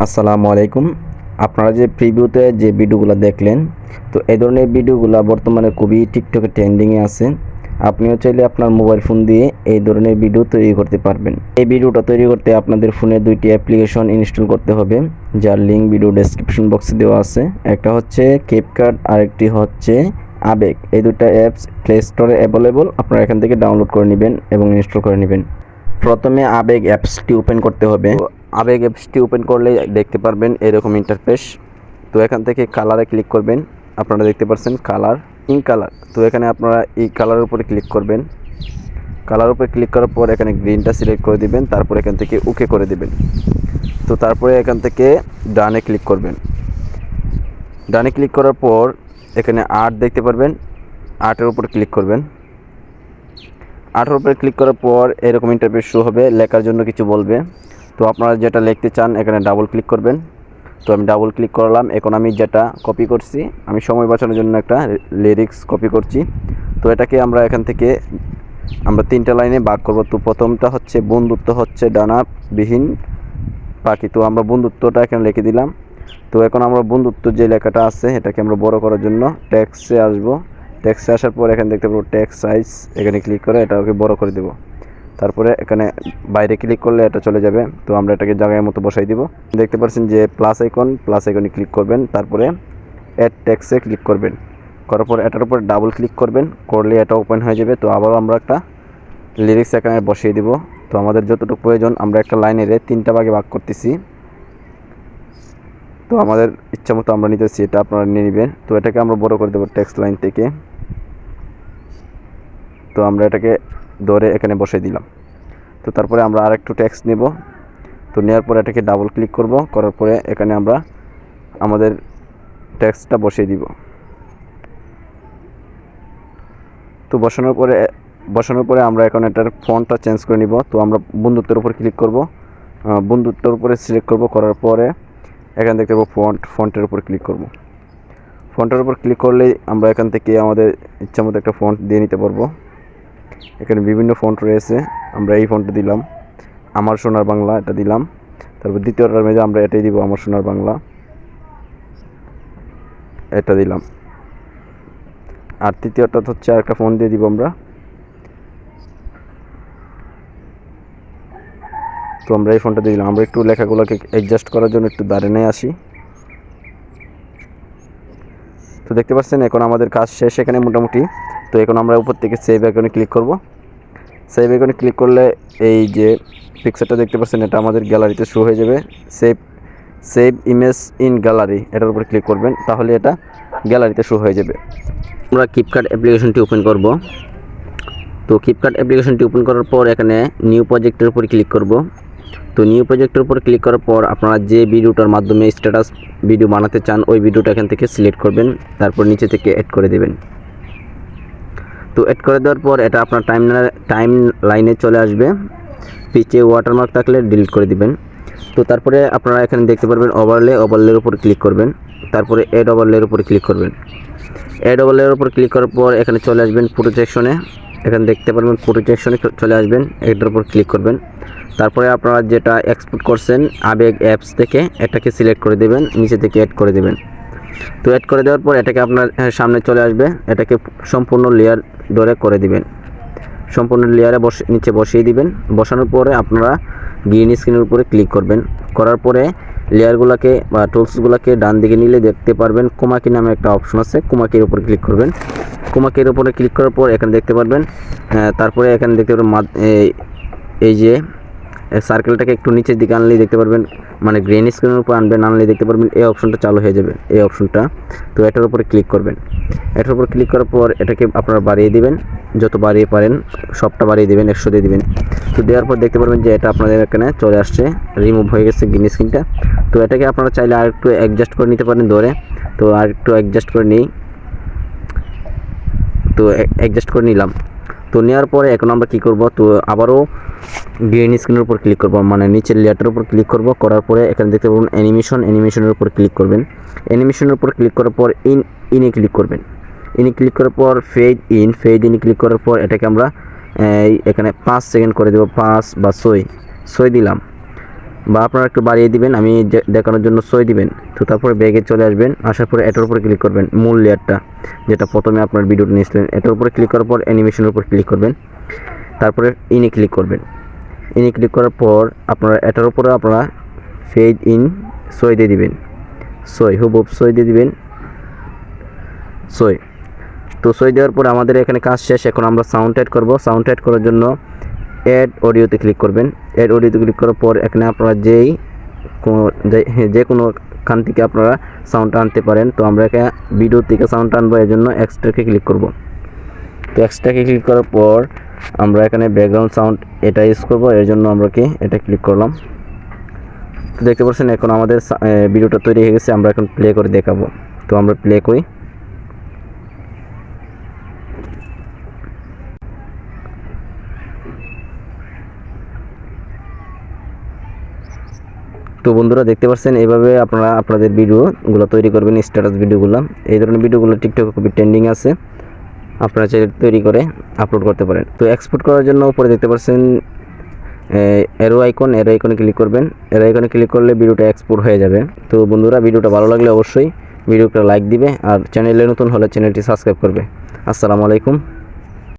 আসসালামু আলাইকুম। আপনারা যে প্রিভিউতে যে ভিডিওগুলো দেখলেন, তো এই ধরনের ভিডিওগুলো বর্তমানে খুবই টিকটকে ট্রেন্ডিংয়ে আছে। আপনিও চাইলে আপনার মোবাইল ফোন দিয়ে এই ধরনের ভিডিও তৈরি করতে পারবেন। এই ভিডিওটা তৈরি করতে আপনাদের ফোনে দুইটি অ্যাপ্লিকেশন ইনস্টল করতে হবে, যার লিঙ্ক ভিডিও ডেসক্রিপশন বক্সে দেওয়া আছে। একটা হচ্ছে ক্যাপকাট আর একটি হচ্ছে আবেগ। এই দুটো অ্যাপস প্লে স্টোরে অ্যাভেলেবল, আপনারা এখান থেকে ডাউনলোড করে নেবেন এবং ইনস্টল করে নেবেন। প্রথমে আবেগ অ্যাপসটি ওপেন করতে হবে। আবেগ অ্যাপসটি ওপেন করলে দেখতে পারবেন এরকম ইন্টারফেস। তো এখান থেকে কালারে ক্লিক করবেন। আপনারা দেখতে পাচ্ছেন কালার, ইন কালার। তো এখানে আপনারা এই কালারের উপরে ক্লিক করবেন। কালার উপরে ক্লিক করার পর এখানে গ্রিনটা সিলেক্ট করে দিবেন, তারপর এখান থেকে ওকে করে দিবেন। তো তারপরে এখান থেকে ডানে ক্লিক করবেন। ডানে ক্লিক করার পর এখানে আর্ট দেখতে পারবেন, আর্টের উপর ক্লিক করবেন। আর্টের উপরে ক্লিক করার পর এরকম ইন্টারফেস শো হবে, লেখার জন্য কিছু বলবে। তো আপনারা যেটা লিখতে চান এখানে ডাবল ক্লিক করবেন। তো আমি ডাবল ক্লিক করলাম। এখন আমি যেটা কপি করছি, আমি সময় বাঁচানোর জন্য একটা লিরিক্স কপি করছি। তো এটাকে আমরা এখান থেকে আমরা 3টা লাইনে ভাগ করব। তো প্রথমটা হচ্ছে বন্ধুত্ব হচ্ছে ডানাবিহীন পাখি। তো আমরা বন্ধুত্বটা এখানে লিখে দিলাম। তো এখন আমরা বন্ধুত্ব যে লেখাটা আছে এটাকে আমরা বড় করার জন্য টেক্সটে আসব। টেক্সটে আসার পর এখানে দেখতে পাবো টেক্সট সাইজ, এখানে ক্লিক করে এটাকে বড় করে দেব। তারপরে এখানে বাইরে ক্লিক করলে এটা চলে যাবে। তো আমরা এটাকে জায়গায় মতো বসাই দিব। দেখতে পাচ্ছেন যে প্লাস আইকনে ক্লিক করবেন, তারপরে অ্যাড টেক্সটে ক্লিক করবেন। করার পর এটার উপর ডাবল ক্লিক করবেন, করলে এটা ওপেন হয়ে যাবে। তো আবারও আমরা একটা লিরিক্স এখানে বসিয়ে দিব। তো আমাদের যতটুকু প্রয়োজন আমরা একটা লাইনের 3টা ভাগে ভাগ করতেছি। তো আমাদের ইচ্ছা মতো আমরা নিতেছি, এটা আপনারা নিয়ে নেবেন। তো এটাকে আমরা বড় করে দেবো টেক্সট লাইন থেকে। তো আমরা এটাকে ধরে এখানে বসিয়ে দিলাম। তো তারপরে আমরা আরেকটু টেক্সট নেব। তো নেওয়ার পরে এটাকে ডাবল ক্লিক করব, করার পরে এখানে আমরা আমাদের টেক্সটটা বসিয়ে দিব। তো বসানোর পরে আমরা এখন এটার ফন্টটা চেঞ্জ করে নিব। তো আমরা বন্ধুত্বের উপর ক্লিক করব, বন্ধুত্বের উপরে সিলেক্ট করব। করার পরে এখানে দেখতে পাবো ফন্টের উপর ক্লিক করব। ফন্টের উপর ক্লিক করলেই আমরা এখান থেকে আমাদের ইচ্ছা মতো একটা ফন্ট দিয়ে নিতে পারবো। এখানে বিভিন্ন ফন্ট রয়েছে, আমরা এই ফন্টটা দিলাম, আমার সোনার বাংলা, এটা দিলাম। তারপর দ্বিতীয়টার মধ্যে আমরা এটাই দিব, আমার সোনার বাংলা, এটা দিলাম। আর তৃতীয়টা হচ্ছে আর একটা ফন্ট দিয়ে দিব আমরা। তো আমরা এই ফন্টটা দিয়ে দিলাম। আমরা একটু লেখাগুলোকে অ্যাডজাস্ট করার জন্য একটু দাঁড়িয়ে আসি। তো দেখতে পাচ্ছেন এখন আমাদের কাজ শেষ এখানে মোটামুটি। তো এখন আমরা উপর থেকে সেভ আইকনে ক্লিক করব। সেভ আইকনে ক্লিক করলে এই যে পিকচারটা দেখতে পাচ্ছেন এটা আমাদের গ্যালারিতে শো হয়ে যাবে। সেভ ইমেজ ইন গ্যালারি, এটার উপর ক্লিক করবেন, তাহলে এটা গ্যালারিতে শো হয়ে যাবে। আমরা ক্যাপকাট অ্যাপ্লিকেশনটি ওপেন করব। তো ক্যাপকাট অ্যাপ্লিকেশনটি ওপেন করার পর এখানে নিউ প্রজেক্টের উপর ক্লিক করব। তো নিউ প্রজেক্টের উপর ক্লিক করার পর আপনারা যে ভিডিওটার মাধ্যমে স্ট্যাটাস ভিডিও বানাতে চান ওই ভিডিওটা এখান থেকে সিলেক্ট করবেন, তারপর নিচে থেকে অ্যাড করে দেবেন। তো অ্যাড করে দেওয়ার পর এটা আপনার টাইম লাইনে চলে আসবে। পিছে ওয়াটারমার্ক থাকলে ডিলিট করে দিবেন। তো তারপরে আপনারা এখানে দেখতে পারবেন ওভারলের উপর ক্লিক করবেন, তারপরে অ্যাড ওভারলের উপর ক্লিক করবেন। অ্যাড ওভারলের উপর ক্লিক করার পর এখানে চলে আসবেন ফটো সেকশনে। এখানে দেখতে পারবেন ফটো সেকশনে চলে আসবেন, এটার উপর ক্লিক করবেন। তারপরে আপনারা যেটা এক্সপোর্ট করছেন আবেগ অ্যাপস থেকে এটাকে সিলেক্ট করে দেবেন, নিচে থেকে অ্যাড করে দেবেন। তো অ্যাড করে দেওয়ার পর এটাকে আপনার সামনে চলে আসবে, এটাকে সম্পূর্ণ লেয়ার ধরে করে দিবেন। সম্পূর্ণ লেয়ারে নিচে বসিয়ে দিবেন। বসানোর পরে আপনারা গ্রিন স্ক্রিনের উপরে ক্লিক করবেন। করার পরে লেয়ারগুলোকে বা টুলসগুলোকে ডান দিকে নিলে দেখতে পারবেন কোমাকি নামে একটা অপশন আছে, কোমাকির উপর ক্লিক করবেন। কোমাকির উপরে ক্লিক করার পর এখানে দেখতে পারবেন, তারপরে এখানে দেখতে পারবেন এই যে সার্কেলটাকে একটু নিচের দিকে আনলেই দেখতে পারবেন, মানে গ্রিন স্ক্রিনের উপর আনবেন, আনলেই দেখতে পারবেন এই অপশনটা চালু হয়ে যাবে, এই অপশনটা। তো এটার উপরে ক্লিক করবেন। এটার উপর ক্লিক করার পর এটাকে আপনারা বাড়িয়ে দিবেন, যত বাড়িয়ে পারেন সবটা বাড়িয়ে দিবেন, 100 দিয়ে দিবেন। তো দেওয়ার পর দেখতে পারবেন যে এটা আপনাদের এখানে চলে আসছে, রিমুভ হয়ে গেছে গ্রিন স্ক্রিনটা। তো এটাকে আপনারা চাইলে আর একটু অ্যাডজাস্ট করে নিতে পারেন ধরে। তো আর একটু অ্যাডজাস্ট করে নিই। তো অ্যাডজাস্ট করে নিলাম। তো নেওয়ার পরে এখন আমরা কী করব, তো আবারও গ্রিন স্ক্রিনের উপর ক্লিক করব, মানে নিচের লেয়ারটার উপর ক্লিক করব। করার পরে এখানে দেখতে পাবেন অ্যানিমেশনের উপর ক্লিক করবেন। অ্যানিমেশনের উপর ক্লিক করার পর ইনে ক্লিক করবেন। ইনে ক্লিক করার পর ফেড ইনে ক্লিক করার পর এটাকে আমরা এখানে 5 সেকেন্ড করে দেব, 5 বা 6 দিলাম, বা আপনারা একটু বাড়িয়ে দিবেন, আমি দেখানোর জন্য 6 দিবেন। তো তারপরে ব্যাগে চলে আসবেন, আসার পরে এটার উপরে ক্লিক করবেন, মূল লেয়ারটা যেটা প্রথমে আপনার ভিডিওটা নিয়েছিলেন, এটার উপরে ক্লিক করার পর অ্যানিমেশনের উপর ক্লিক করবেন, তারপরে ইনে ক্লিক করবেন। ইনে ক্লিক করার পর আপনারা এটার উপরে আপনারা ফেড ইন 6 দিয়ে দিবেন, 6 হুবহু 6 দিয়ে দিবেন, 6। তো 6 দেওয়ার পর আমাদের এখানে কাজ শেষ। এখন আমরা সাউন্ড অ্যাড করব। সাউন্ড অ্যাড করার জন্য অ্যাড অডিওতে ক্লিক করবেন। অ্যাড অডিওতে ক্লিক করার পর এখানে আপনারা যে কোনো খান থেকে আপনারা সাউন্ডটা আনতে পারেন। তো আমরা এখানে ভিডিও থেকে সাউন্ড আনবো, এর জন্য এক্সট্রাকে ক্লিক করব। তো এক্সট্রাকে ক্লিক করার পর আমরা এখানে ব্যাকগ্রাউন্ড সাউন্ড এটা ইউজ করব, এর জন্য আমরা এটা ক্লিক করলাম। তো দেখতে পাচ্ছেন এখন আমাদের ভিডিওটা তৈরি হয়ে গেছে। আমরা এখন প্লে করে দেখাবো। তো আমরা প্লে করি। তো বন্ধুরা দেখতে পাচ্ছেন এইভাবে আপনারা আপনাদের ভিডিওগুলো তৈরি করবেন, স্ট্যাটাস ভিডিওগুলো। এই ধরনের ভিডিওগুলো টিকটকে খুবই ট্রেন্ডিং আছে, আপনারা চাইলে তৈরি করে আপলোড করতে পারেন। তো এক্সপোর্ট করার জন্য উপরে দেখতে পাচ্ছেন এরো আইকনে ক্লিক করবেন। এরো আইকনে ক্লিক করলে ভিডিওটা এক্সপোর্ট হয়ে যাবে। তো বন্ধুরা ভিডিওটা ভালো লাগলে অবশ্যই ভিডিওটা লাইক দিবে, আর চ্যানেলে নতুন হলে চ্যানেলটি সাবস্ক্রাইব করবে। আসসালামু আলাইকুম।